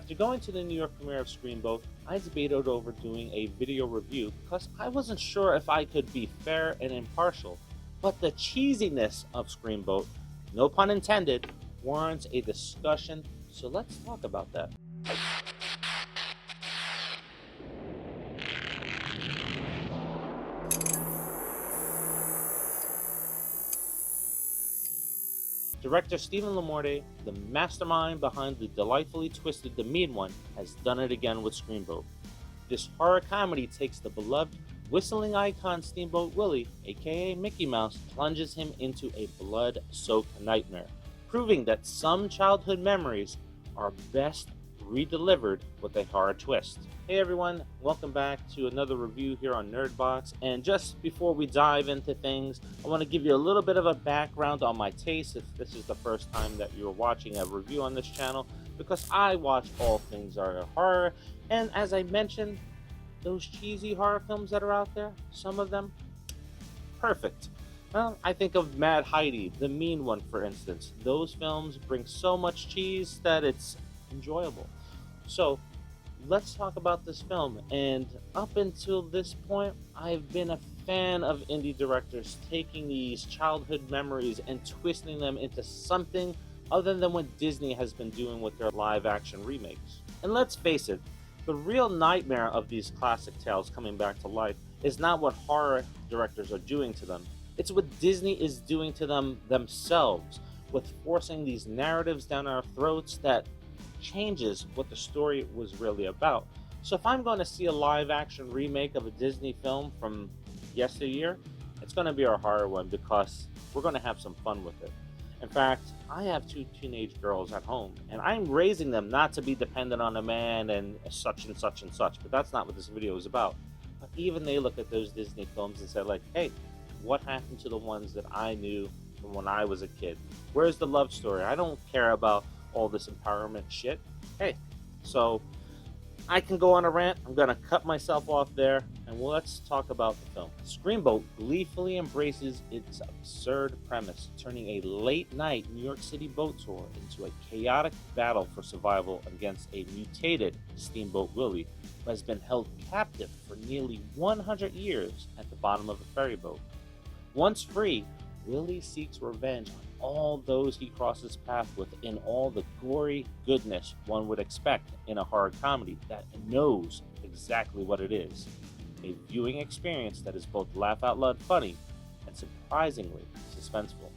After going to the New York premiere of Screamboat, I debated over doing a video review because I wasn't sure if I could be fair and impartial, but the cheesiness of Screamboat, no pun intended, warrants a discussion, so let's talk about that. Director Steven LaMorte, the mastermind behind the delightfully twisted The Mean One, has done it again with Screamboat. This horror comedy takes the beloved whistling icon Steamboat Willie, aka Mickey Mouse, plunges him into a blood-soaked nightmare, proving that some childhood memories are best redelivered with a horror twist. Hey everyone, welcome back to another review here on Nerdbox, and just before we dive into things, I want to give you a little bit of a background on my taste if this is the first time that you're watching a review on this channel, because I watch all things horror, and as I mentioned, those cheesy horror films that are out there, some of them, perfect. Well, I think of Mad Heidi, The Mean One, for instance. Those films bring so much cheese that it's enjoyable. So, let's talk about this film. And up until this point, I've been a fan of indie directors taking these childhood memories and twisting them into something other than what Disney has been doing with their live-action remakes. And let's face it, the real nightmare of these classic tales coming back to life is not what horror directors are doing to them. It's what Disney is doing to them themselves, with forcing these narratives down our throats that changes what the story was really about. So if I'm going to see a live-action remake of a Disney film from yesteryear, it's going to be a horror one because we're going to have some fun with it. In fact, I have two teenage girls at home, and I'm raising them not to be dependent on a man and such and such and such, but that's not what this video is about. But even they look at those Disney films and say like, hey, what happened to the ones that I knew from when I was a kid? Where's the love story? I don't care about all this empowerment shit. Hey, so I can go on a rant. I'm gonna cut myself off there, and let's talk about the film. Screamboat gleefully embraces its absurd premise, turning a late-night New York City boat tour into a chaotic battle for survival against a mutated Steamboat Willie, who has been held captive for nearly 100 years at the bottom of a ferry boat. Once free, Willie seeks revenge on all those he crosses paths with in all the gory goodness one would expect in a horror comedy that knows exactly what it is. A viewing experience that is both laugh-out-loud funny and surprisingly suspenseful.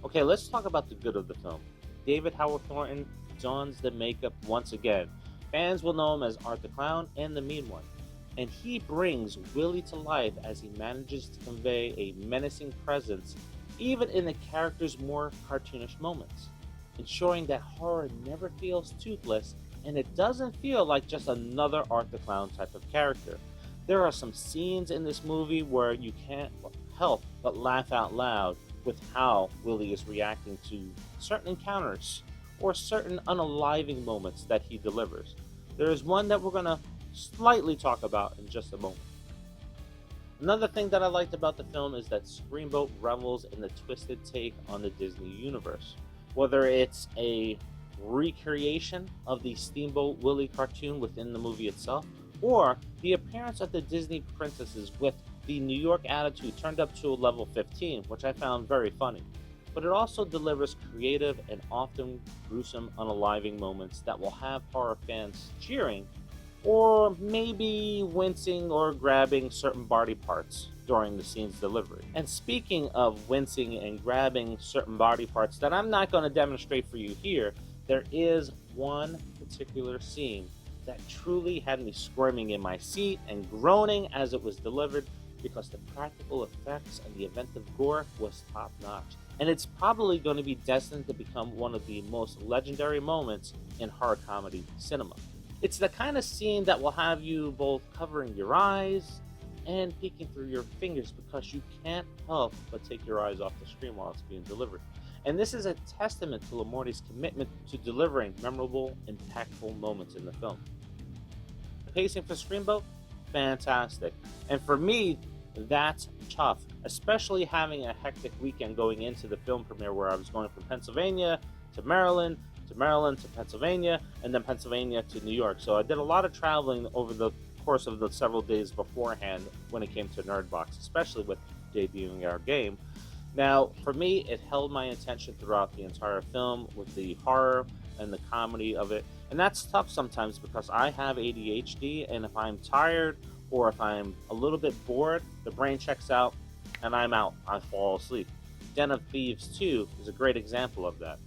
Okay, let's talk about the good of the film. David Howard Thornton dons the makeup once again. Fans will know him as Art the Clown and the Mean One. And he brings Willie to life as he manages to convey a menacing presence even in the character's more cartoonish moments, ensuring that horror never feels toothless and it doesn't feel like just another Art the Clown type of character. There are some scenes in this movie where you can't help but laugh out loud with how Willie is reacting to certain encounters or certain unaliving moments that he delivers. There is one that we're going to slightly talk about in just a moment. Another thing that I liked about the film is that Screamboat revels in the twisted take on the Disney universe. Whether it's a recreation of the Steamboat Willie cartoon within the movie itself, or the appearance of the Disney princesses with the New York attitude turned up to a level 15, which I found very funny. But it also delivers creative and often gruesome unaliving moments that will have horror fans cheering or maybe wincing or grabbing certain body parts during the scene's delivery. And speaking of wincing and grabbing certain body parts that I'm not going to demonstrate for you here, there is one particular scene that truly had me squirming in my seat and groaning as it was delivered because the practical effects and the inventive gore was top notch. And it's probably going to be destined to become one of the most legendary moments in horror comedy cinema. It's the kind of scene that will have you both covering your eyes and peeking through your fingers because you can't help but take your eyes off the screen while it's being delivered. And this is a testament to LaMorte's commitment to delivering memorable, impactful moments in the film. The pacing for Screamboat? Fantastic. And for me, that's tough, especially having a hectic weekend going into the film premiere where I was going from Pennsylvania to Maryland to Maryland to Pennsylvania, and then Pennsylvania to New York. So I did a lot of traveling over the course of the several days beforehand when it came to Nerdbox, especially with debuting our game. Now, for me, it held my attention throughout the entire film with the horror and the comedy of it. And that's tough sometimes because I have ADHD, and if I'm tired or if I'm a little bit bored, the brain checks out and I'm out. I fall asleep. Den of Thieves 2 is a great example of that.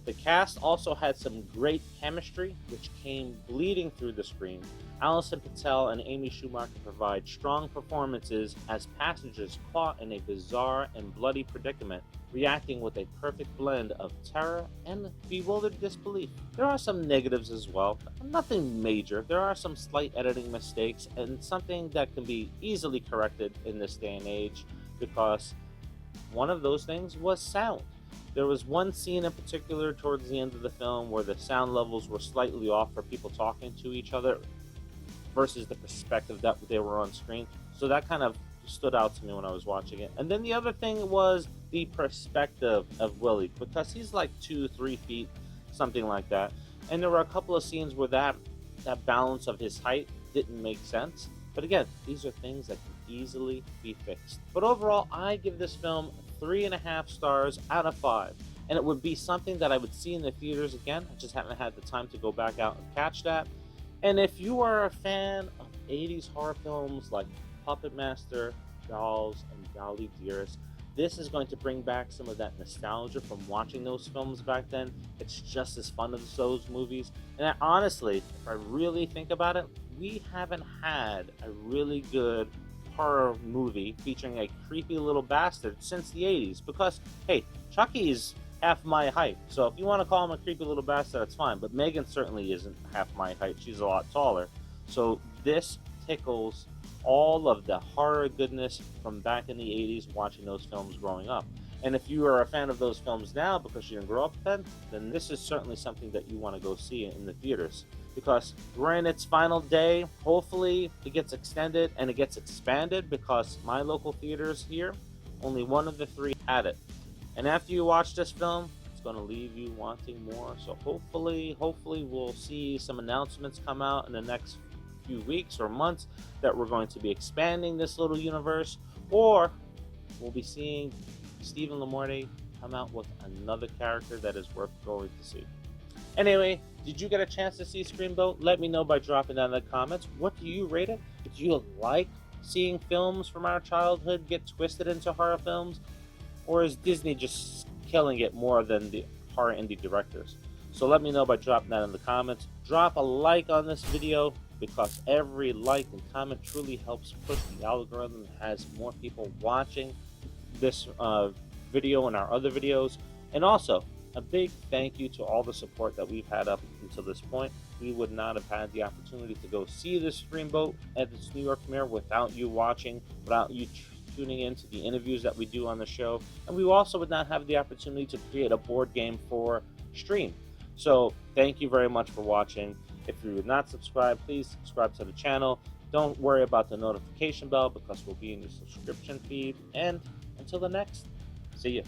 The cast also had some great chemistry, which came bleeding through the screen. Allison Patel and Amy Schumacher provide strong performances as passengers caught in a bizarre and bloody predicament, reacting with a perfect blend of terror and bewildered disbelief. There are some negatives as well, nothing major. There are some slight editing mistakes and something that can be easily corrected in this day and age, because one of those things was sound. There was one scene in particular towards the end of the film where the sound levels were slightly off for people talking to each other versus the perspective that they were on screen. So that kind of stood out to me when I was watching it. And then the other thing was the perspective of Willie, because he's like 2-3 feet, something like that. And there were a couple of scenes where that balance of his height didn't make sense. But again, these are things that can easily be fixed. But overall, I give this film 3.5 stars out of 5. And it would be something that I would see in the theaters again. I just haven't had the time to go back out and catch that. And if you are a fan of 80s horror films like Puppet Master, Dolls, and Dolly Dearest, this is going to bring back some of that nostalgia from watching those films back then. It's just as fun as those movies. And honestly, if I really think about it, we haven't had a really good horror movie featuring a creepy little bastard since the 80s. Because, hey, Chucky's half my height. So if you want to call him a creepy little bastard, that's fine. But Megan certainly isn't half my height. She's a lot taller. So this tickles all of the horror goodness from back in the 80s, watching those films growing up. And if you are a fan of those films now because you didn't grow up then this is certainly something that you want to go see in the theaters. Because we're in its final day. Hopefully it gets extended and it gets expanded, because my local theaters here, only one of the 3 had it. And after you watch this film, it's going to leave you wanting more. So hopefully we'll see some announcements come out in the next few weeks or months that we're going to be expanding this little universe, or we'll be seeing Steven LaMorte come out with another character that is worth going to see. Anyway, did you get a chance to see Screamboat? Let me know by dropping down in the comments. What do you rate it? Did you like seeing films from our childhood get twisted into horror films? Or is Disney just killing it more than the horror indie directors? So let me know by dropping that in the comments. Drop a like on this video, because every like and comment truly helps push the algorithm and has more people watching this video and our other videos. And also, a big thank you to all the support that we've had up until this point. We would not have had the opportunity to go see this Screamboat at its New York premiere without you watching, without you tuning in to the interviews that we do on the show. And we also would not have the opportunity to create a board game for stream. So thank you very much for watching. If you would not subscribe, please subscribe to the channel. Don't worry about the notification bell, because we'll be in your subscription feed. And until the next, see you.